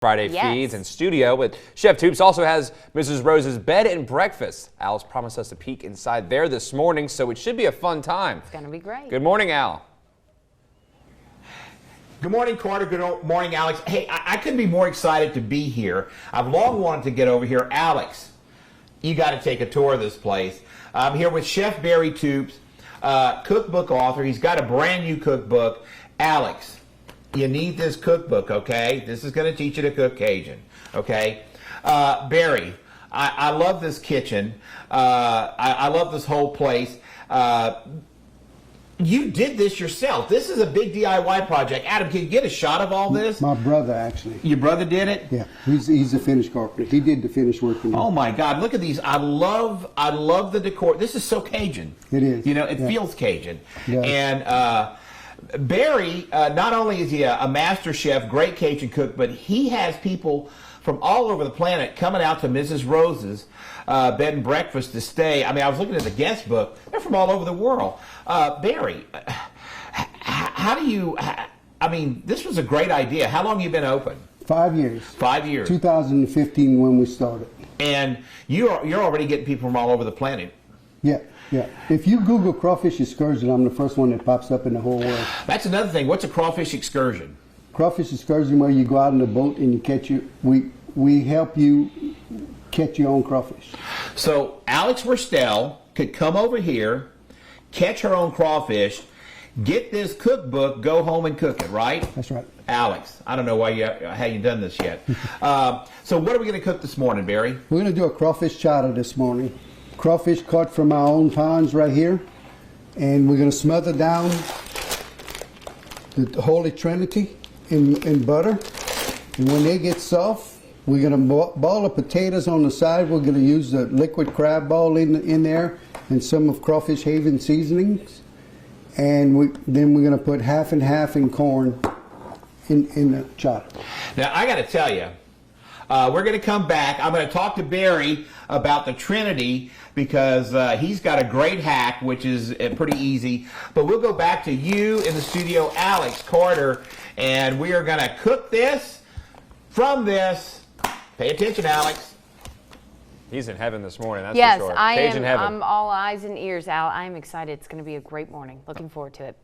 Friday feeds and studio, but Chef Toups also has Mrs. Rose's bed and breakfast. Al's promised us a peek inside there this morning, so it should be a fun time. It's going to be great. Good morning, Al. Good morning, Carter. Good morning, Alex. Hey, I couldn't be more excited to be here. I've long wanted to get over here. Alex, you got to take a tour of this place. I'm here with Chef Barry Toups, cookbook author. He's got a brand new cookbook. Alex, you need this cookbook, okay? This is going to teach you to cook Cajun, okay? Barry, I love this kitchen. I love this whole place. You did this yourself. This is a big DIY project. Adam, can you get a shot of all this? My brother, actually. Your brother did it? Yeah, he's a finished carpenter. He did the finished work. Oh my God! Look at these. I love the decor. This is so Cajun. It is. You know, it feels Cajun. Yeah. And Barry, not only is he a master chef, great Cajun cook, but he has people from all over the planet coming out to Mrs. Rose's bed and breakfast to stay. I mean, I was looking at the guest book. They're from all over the world. Barry, how do you, I mean, this was a great idea. How long have you been open? 5 years. 5 years. 2015 when we started. And you're already getting people from all over the planet. Yeah, yeah. If you Google crawfish excursion, I'm the first one that pops up in the whole world. That's another thing. What's a crawfish excursion? Crawfish excursion where you go out in a boat and you catch we help you catch your own crawfish. So Alex Worstel could come over here, catch her own crawfish, get this cookbook, go home and cook it, right? That's right. Alex, I don't know how you done this yet. So what are we going to cook this morning, Barry? We're going to do a crawfish chowder this morning. Crawfish caught from our own ponds right here. And we're going to smother down the Holy Trinity in butter. And when they get soft, we're going to ball the potatoes on the side. We're going to use the liquid crab ball in there and some of Crawfish Haven seasonings. And then we're going to put half and half in corn in the chowder. Now, I got to tell you, we're going to come back. I'm going to talk to Barry about the Trinity because he's got a great hack, which is pretty easy. But we'll go back to you in the studio, Alex Carter, and we are going to cook this from this. Pay attention, Alex. He's in heaven this morning, that's yes, for sure. I Cajun am. heaven. I'm all eyes and ears, Al. I'm excited. It's going to be a great morning. Looking forward to it.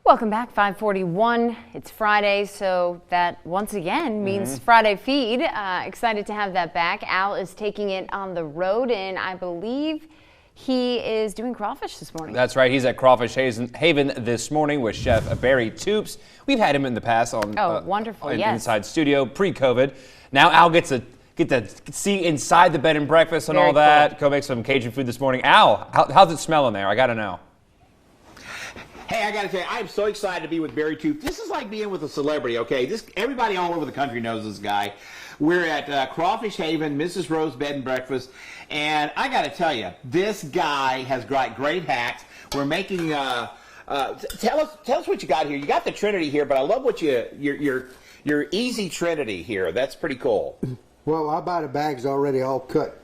Welcome back, 5:41. It's Friday, so that once again means Friday feed. Excited to have that back. Al is taking it on the road, and I believe he is doing crawfish this morning. That's right. He's at Crawfish Haven this morning with Chef Barry Toups. We've had him in the past on wonderful, inside studio pre-COVID. Now Al gets to see inside the bed and breakfast and Very all that. cool. Go make some Cajun food this morning. Al, how's it smell in there? I got to know. Hey, I got to tell you, I'm so excited to be with Barry Toups. This is like being with a celebrity, okay? Everybody all over the country knows this guy. We're at Crawfish Haven, Mrs. Rose Bed and Breakfast, and I got to tell you, this guy has got great hacks. We're making. Tell us what you got here. You got the Trinity here, but I love what your easy Trinity here. That's pretty cool. Well, I buy the bags already all cut.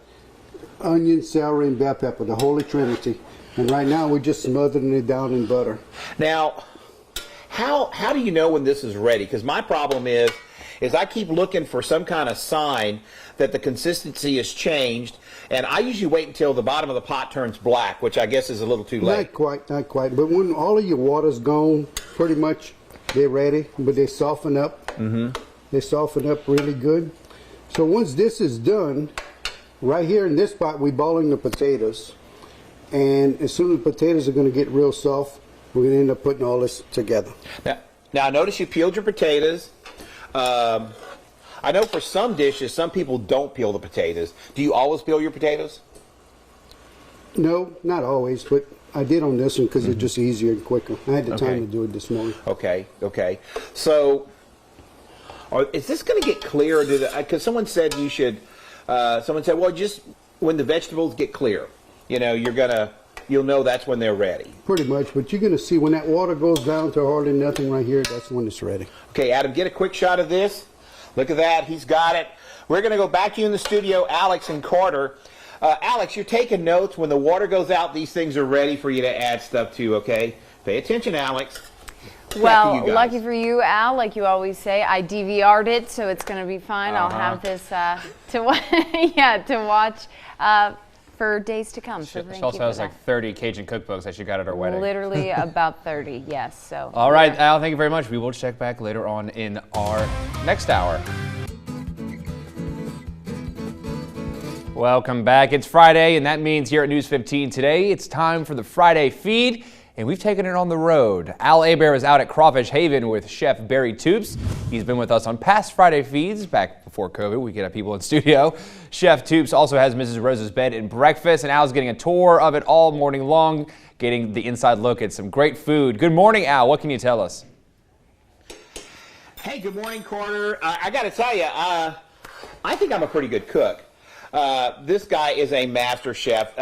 Onion, celery, and bell pepper, the Holy Trinity. And right now we're just smothering it down in butter. Now, how do you know when this is ready? Because my problem is I keep looking for some kind of sign that the consistency has changed, and I usually wait until the bottom of the pot turns black, which I guess is a little too late. Not quite. But when all of your water's gone, pretty much they're ready, but they soften up. They soften up really good. So once this is done, right here in this spot, we're balling the potatoes. And as soon as the potatoes are going to get real soft, we're going to end up putting all this together. Now notice you peeled your potatoes. I know for some dishes, some people don't peel the potatoes. Do you always peel your potatoes? No, not always, but I did on this one because it's just easier and quicker. I had the time to do it this morning. Okay. So, is this going to get clear? Because someone said you should. Someone said, well, just when the vegetables get clear, you know, you'll know that's when they're ready. Pretty much, but you're going to see when that water goes down to hardly nothing right here, that's when it's ready. Okay, Adam, get a quick shot of this. Look at that. He's got it. We're going to go back to you in the studio, Alex and Carter. Alex, you're taking notes. When the water goes out, these things are ready for you to add stuff to, okay? Pay attention, Alex. Well, you guys. lucky for you, Al, like you always say, I DVR'd it, so it's going to be fine. I'll have this to watch for days to come. So She also has like 30 Cajun cookbooks that she got at her wedding. Literally about 30, yes. So. All right, Al, thank you very much. We will check back later on in our next hour. Welcome back. It's Friday, and that means here at News 15 today, it's time for the Friday feed, and we've taken it on the road. Al Hebert is out at Crawfish Haven with Chef Barry Toups. He's been with us on past Friday feeds back before COVID. We could have people in studio. Chef Toups also has Mrs. Rose's bed and breakfast, and Al's getting a tour of it all morning long, getting the inside look at some great food. Good morning, Al. What can you tell us? Hey, good morning, Carter. I got to tell you, I think I'm a pretty good cook. This guy is a master chef.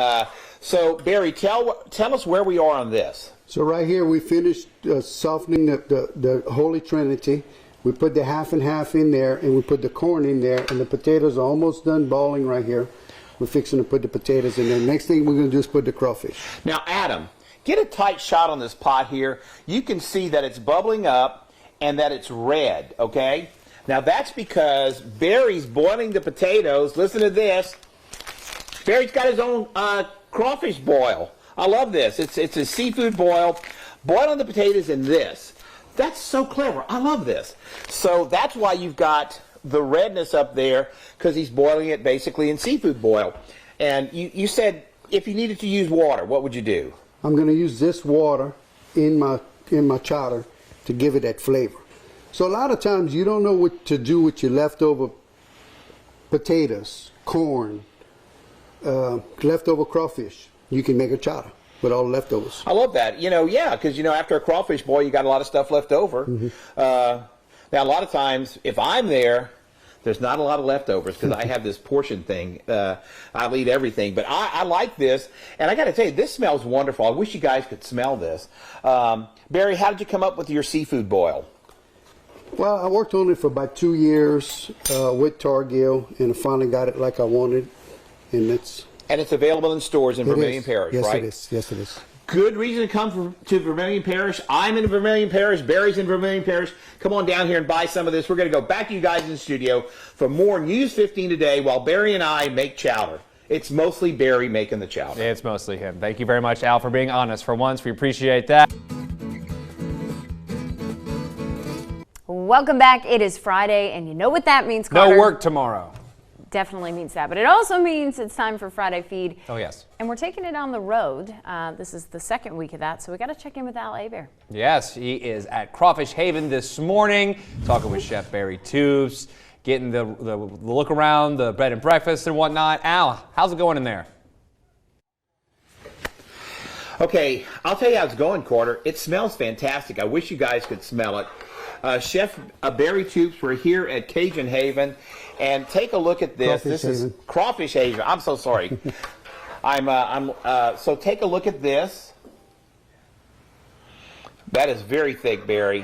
So, Barry, tell us where we are on this. So right here we finished softening the Holy Trinity. We put the half and half in there, and we put the corn in there, and the potatoes are almost done boiling right here. We're fixing to put the potatoes in there. Next thing we're going to do is put the crawfish. Now, Adam, get a tight shot on this pot here. You can see that it's bubbling up and that it's red, okay? Now, that's because Barry's boiling the potatoes. Listen to this. Barry's got his own crawfish boil. I love this. It's a seafood boil. Boiling the potatoes in this. That's so clever. I love this. So that's why you've got the redness up there, because he's boiling it basically in seafood boil. And you said if you needed to use water, what would you do? I'm going to use this water in my chowder to give it that flavor. So a lot of times you don't know what to do with your leftover potatoes, corn, leftover crawfish. You can make a chowder with all the leftovers. I love that. Yeah, because, after a crawfish boil, you got a lot of stuff left over. Mm-hmm. Now, a lot of times, if I'm there's not a lot of leftovers because I have this portion thing. I'll eat everything. But I like this. And I got to tell you, this smells wonderful. I wish you guys could smell this. Barry, how did you come up with your seafood boil? Well, I worked on it for about 2 years with Targill, and I finally got it like I wanted. And it's available in stores in Vermilion Parish, yes, right? Yes, it is. Yes, it is. Good reason to come to Vermilion Parish. I'm in Vermilion Parish. Barry's in Vermilion Parish. Come on down here and buy some of this. We're going to go back to you guys in the studio for more News 15 today while Barry and I make chowder. It's mostly Barry making the chowder. It's mostly him. Thank you very much, Al, for being honest for once. We appreciate that. Welcome back. It is Friday, and you know what that means, Carter. No work tomorrow. Definitely means that, but it also means it's time for Friday Feed. Oh, yes. And we're taking it on the road. This is the second week of that, so we got to check in with Al Hebert. Yes, he is at Crawfish Haven this morning, talking with Chef Barry Toups, getting the look around, the bed and breakfast and whatnot. Al, how's it going in there? Okay, I'll tell you how it's going, Carter. It smells fantastic. I wish you guys could smell it. Chef Barry Toups, we're here at Cajun Haven, and take a look at this. This is Crawfish Haven. I'm so sorry. So take a look at this. That is very thick, Barry.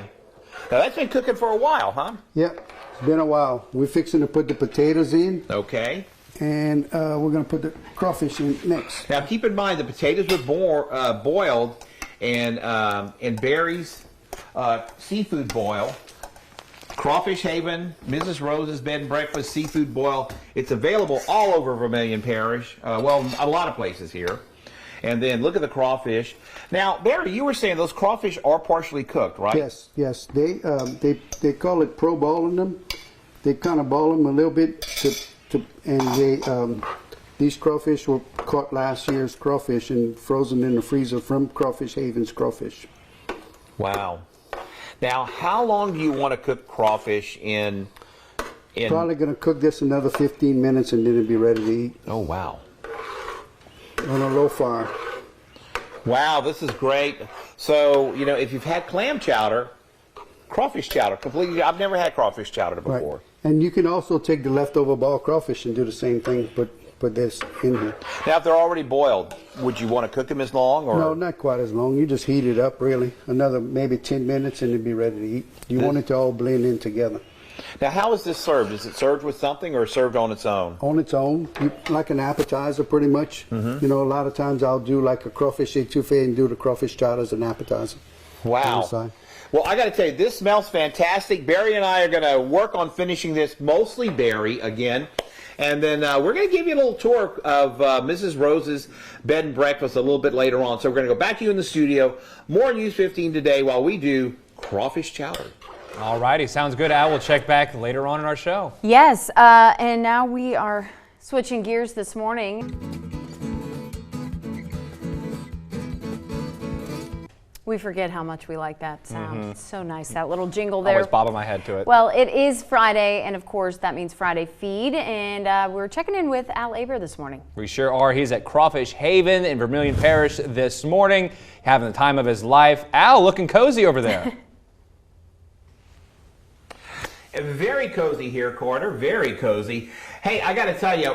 Now that's been cooking for a while, huh? Yep, it's been a while. We're fixing to put the potatoes in. Okay. And we're going to put the crawfish in next. Now keep in mind the potatoes were boiled in Barry's seafood boil. Crawfish Haven, Mrs. Rose's bed and breakfast seafood boil. It's available all over Vermilion Parish. Well, a lot of places here. And then look at the crawfish. Now, Barry, you were saying those crawfish are partially cooked, right? Yes, yes. They call it pro balling them. They kind of ball them a little bit these crawfish were caught last year's crawfish and frozen in the freezer from Crawfish Haven's crawfish. Wow. Now, how long do you want to cook crawfish in? Probably going to cook this another 15 minutes and then it'll be ready to eat. Oh, wow. On a low fire. Wow, this is great. So, if you've had clam chowder, crawfish chowder, completely, I've never had crawfish chowder before. Right. And you can also take the leftover ball crawfish and do the same thing, put this in here. Now, if they're already boiled, would you want to cook them as long? Or? No, not quite as long. You just heat it up, really. Another maybe 10 minutes and it'll be ready to eat. You want it to all blend in together. Now, how is this served? Is it served with something or served on its own? On its own, like an appetizer pretty much. Mm-hmm. A lot of times I'll do like a crawfish etouffee and do the crawfish chowder as an appetizer. Wow. Well, I got to tell you, this smells fantastic. Barry and I are going to work on finishing this, mostly Barry again. And then we're going to give you a little tour of Mrs. Rose's bed and breakfast a little bit later on. So we're going to go back to you in the studio. More News 15 today while we do Crawfish Chowder. All righty, sounds good, Al. We'll check back later on in our show. Yes, and now we are switching gears this morning. We forget how much we like that sound. It's so nice, that little jingle there. Always bobbing my head to it. Well, it is Friday, and of course that means Friday Feed, and we're checking in with Al Aber this morning. We sure are. He's at Crawfish Haven in Vermilion Parish this morning, having the time of his life. Al, looking cozy over there. Very cozy here, Carter. Very cozy. Hey, I got to tell you,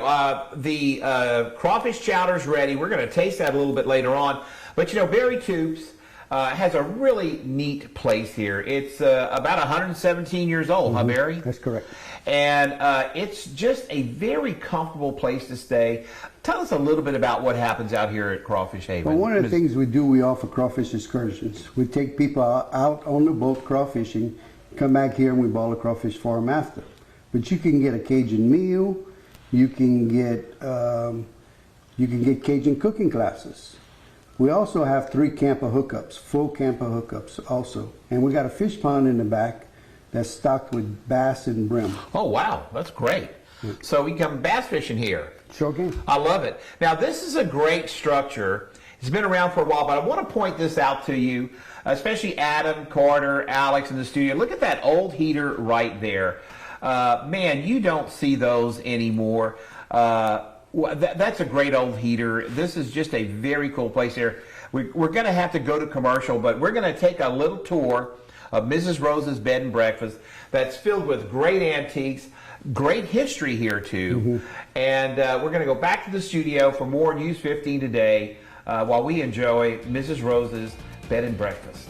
the crawfish chowder's ready. We're going to taste that a little bit later on. But you know, Barry Toups has a really neat place here. It's about 117 years old, huh, Barry? That's correct. And it's just a very comfortable place to stay. Tell us a little bit about what happens out here at Crawfish Haven. Well, one of the things we do, we offer crawfish excursions. We take people out on the boat crawfishing, come back here and we ball a crawfish for them after. But you can get a Cajun meal, you can get Cajun cooking classes. We also have 3 camper hookups, full camper hookups also. And we got a fish pond in the back that's stocked with bass and brim. Oh, wow, that's great. So we come bass fishing here. Sure can. I love it. Now, this is a great structure. It's been around for a while, but I want to point this out to you, especially Adam, Carter, Alex in the studio. Look at that old heater right there. Man, you don't see those anymore. That's a great old heater. This is just a very cool place here. We're going to have to go to commercial, but we're going to take a little tour of Mrs. Rose's bed and breakfast that's filled with great antiques, great history here too. And we're going to go back to the studio for more News 15 today while we enjoy Mrs. Rose's bed and breakfast.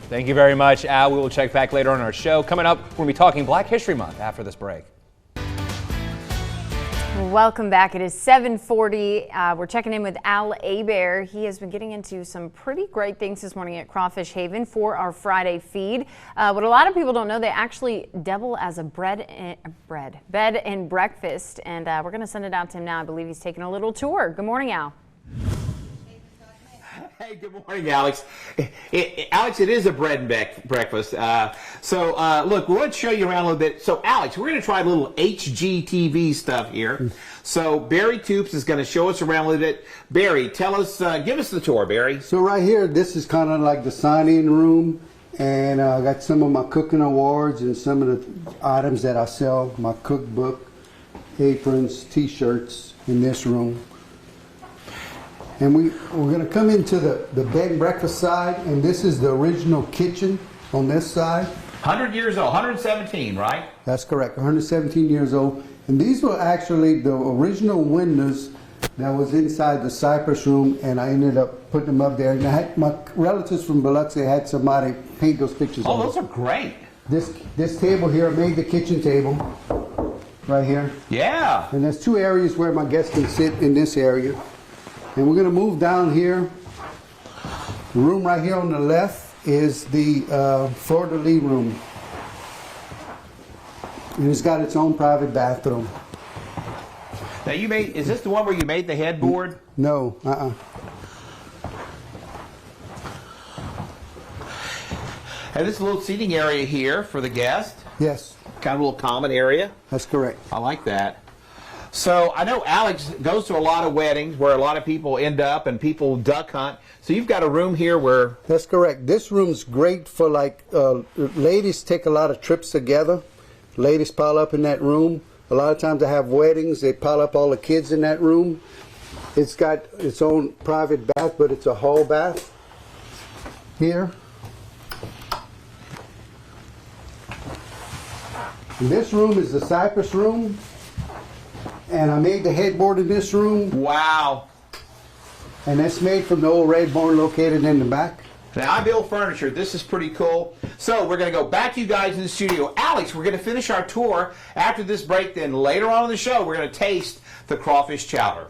Thank you very much, Al. We will check back later on our show. Coming up, we're going to be talking Black History Month after this break. Welcome back. It is 7:40. We're checking in with Al Aber. He has been getting into some pretty great things this morning at Crawfish Haven for our Friday feed. What a lot of people don't know, they actually double as a bed and breakfast, and we're going to send it out to him now. I believe he's taking a little tour. Good morning, Al. Hey, good morning, Alex. Alex, it is a bread and breakfast. Look, we want to show you around a little bit. So, Alex, we're going to try a little HGTV stuff here. So, Barry Toups is going to show us around a little bit. Barry, tell us, give us the tour, Barry. So right here, this is kind of like the sign-in room, and I got some of my cooking awards and some of the items that I sell, my cookbook, aprons, t-shirts in this room. And we're going to come into the bed and breakfast side, and this is the original kitchen on this side. 100 years old, 117, right? That's correct, 117 years old. And these were actually the original windows that was inside the Cypress room, and I ended up putting them up there. And I had my relatives from Biloxi had somebody paint those pictures. Oh, those are great. This table here, I made the kitchen table right here. Yeah. And there's 2 areas where my guests can sit in this area. And we're going to move down here. The room right here on the left is the fleur-de-lis room. And it's got its own private bathroom. Now is this the one where you made the headboard? No, And this little seating area here for the guest? Yes. Kind of a little common area? That's correct. I like that. So I know Alex goes to a lot of weddings where a lot of people end up and people duck hunt. So you've got a room here where... That's correct. This room's great for like, ladies take a lot of trips together. Ladies pile up in that room. A lot of times they have weddings, they pile up all the kids in that room. It's got its own private bath, but it's a hall bath here. And this room is the Cypress room. And I made the headboard in this room. Wow. And that's made from the old red barn located in the back. Now, I build furniture. This is pretty cool. So we're going to go back to you guys in the studio. Alex, we're going to finish our tour after this break. Then later on in the show, we're going to taste the crawfish chowder.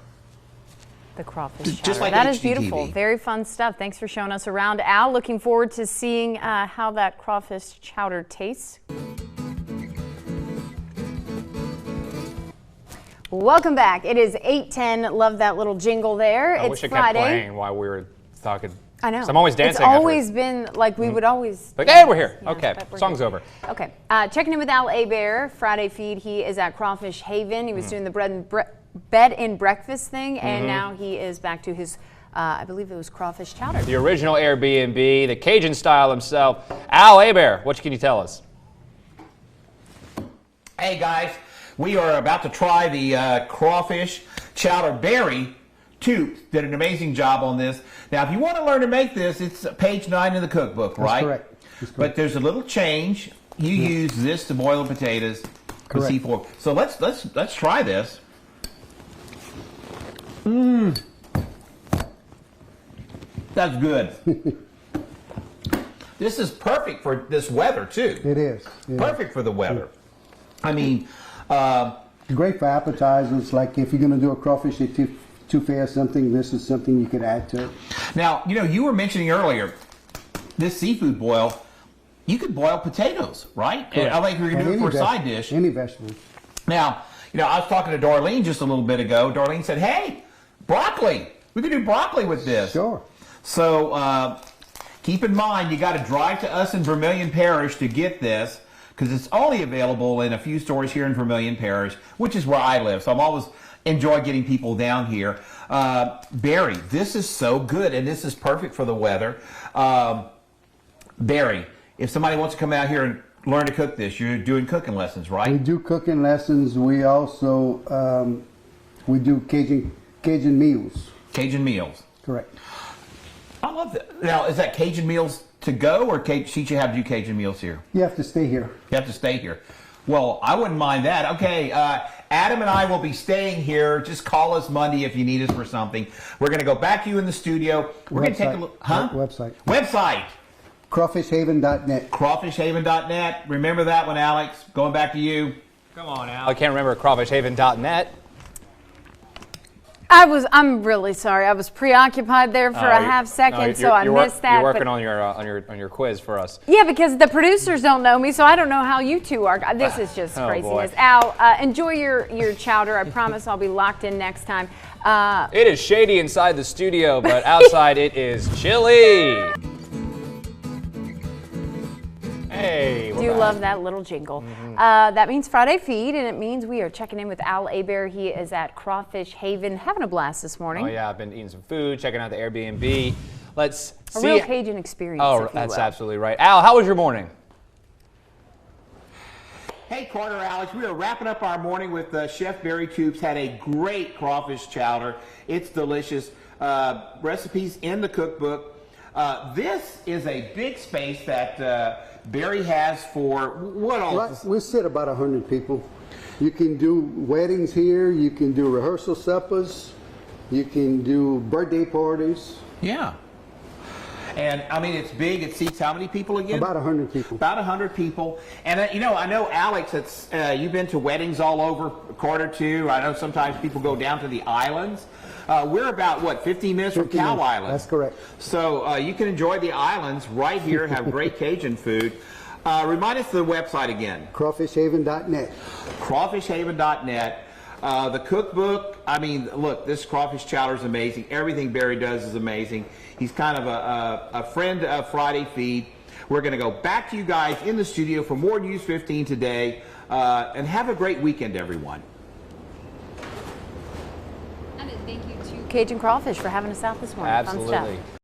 The crawfish chowder. Just like that is HGTV. beautiful. Very fun stuff. Thanks for showing us around, Al. Looking forward to seeing how that crawfish chowder tastes. Welcome back. It is 8:10. Love that little jingle there. I It's wish it Friday. kept playing while we were talking. I know. So I'm always dancing. It's always been like we would always. Like, hey, we're here. Yeah, Okay, but we're song's here. over. Okay. Checking in with Al Abear, Friday feed. He is at Crawfish Haven. He was doing the bed and breakfast thing, and now he is back to his, I believe it was crawfish chowder. The original Airbnb, the Cajun style himself. Al Abear, what can you tell us? Hey guys, we are about to try the crawfish chowder. Barry Toups did an amazing job on this. Now, if you want to learn to make this, it's page 9 in the cookbook, right? Correct. That's correct. But there's a little change. You use this to boil the potatoes with Correct. C4. So let's try this. That's good. This is perfect for this weather too. It is. Yeah. Perfect for the weather. I mean, Great for appetizers. Like if you're going to do a crawfish etouffee or something, this is something you could add to it. now, you know, you were mentioning earlier, this seafood boil, you could boil potatoes, right? And I think you're going to do it for a side dish. Any vegetable. Now, you know, I was talking to Darlene just a little bit ago. Darlene said, hey, broccoli. We could do broccoli with this. Sure. So keep in mind, you got to drive to us in Vermilion Parish to get this, because it's only available in a few stores here in Vermilion Parish, which is where I live. So I'm always enjoy getting people down here. Barry, this is so good, and this is perfect for the weather. Barry, if somebody wants to come out here and learn to cook this, you're doing cooking lessons, We right? do cooking lessons. We also we do Cajun meals. Cajun meals. Correct. I love that. Now, is that Cajun meals to go, or teach you how to do Cajun meals here? You have to stay here. You have to stay here. Well, I wouldn't mind that. Okay, Adam and I will be staying here. Just call us Monday if you need us for something. We're going to go back to you in the studio. We're going to take a look. Huh? Website. Website. Crawfishhaven.net. Crawfishhaven.net. Remember that one, Alex. Going back to you. Come on, Al. I can't remember crawfishhaven.net. I'm really sorry. I was preoccupied there for a half second, so I missed that. You're working but- on your quiz for us. Yeah, because the producers don't know me, so I don't know how you two are. This is just Oh, craziness. boy. Al, enjoy your chowder. I promise I'll be locked in next time. It is shady inside the studio, but outside it is chilly. Hey, Do love that little jingle. That means Friday feed, and it means we are checking in with Al Abear. He is at Crawfish Haven, having a blast this morning. Oh yeah, I've been eating some food, checking out the Airbnb. Let's A see. real Cajun experience. Oh, if you that's will. absolutely right. Al, how was your morning? Hey, Carter, Alex, we are wrapping up our morning with Chef Barry Toups. Had a great crawfish chowder. It's delicious. Recipes in the cookbook. This is a big space that Barry has for what all? Right, we sit about 100 people. You can do weddings here. You can do rehearsal suppers. You can do birthday parties. Yeah. And I mean, it's big. It seats how many people again? About 100 people. About 100 people. And you know, I know Alex. It's you've been to weddings all over Carter too. I know sometimes people go down to the islands. We're about what 15 minutes from 15 Cow minutes. Island. That's correct. So you can enjoy the islands right here. Have great Cajun food. Remind us the website again. Crawfishhaven.net. Crawfishhaven.net. The cookbook, I mean, look, this crawfish chowder is amazing. Everything Barry does is amazing. He's kind of a friend of Friday Feed. We're going to go back to you guys in the studio for more News 15 today. And have a great weekend, everyone. And thank you to Cajun Crawfish for having us out this morning. Fun stuff. Absolutely.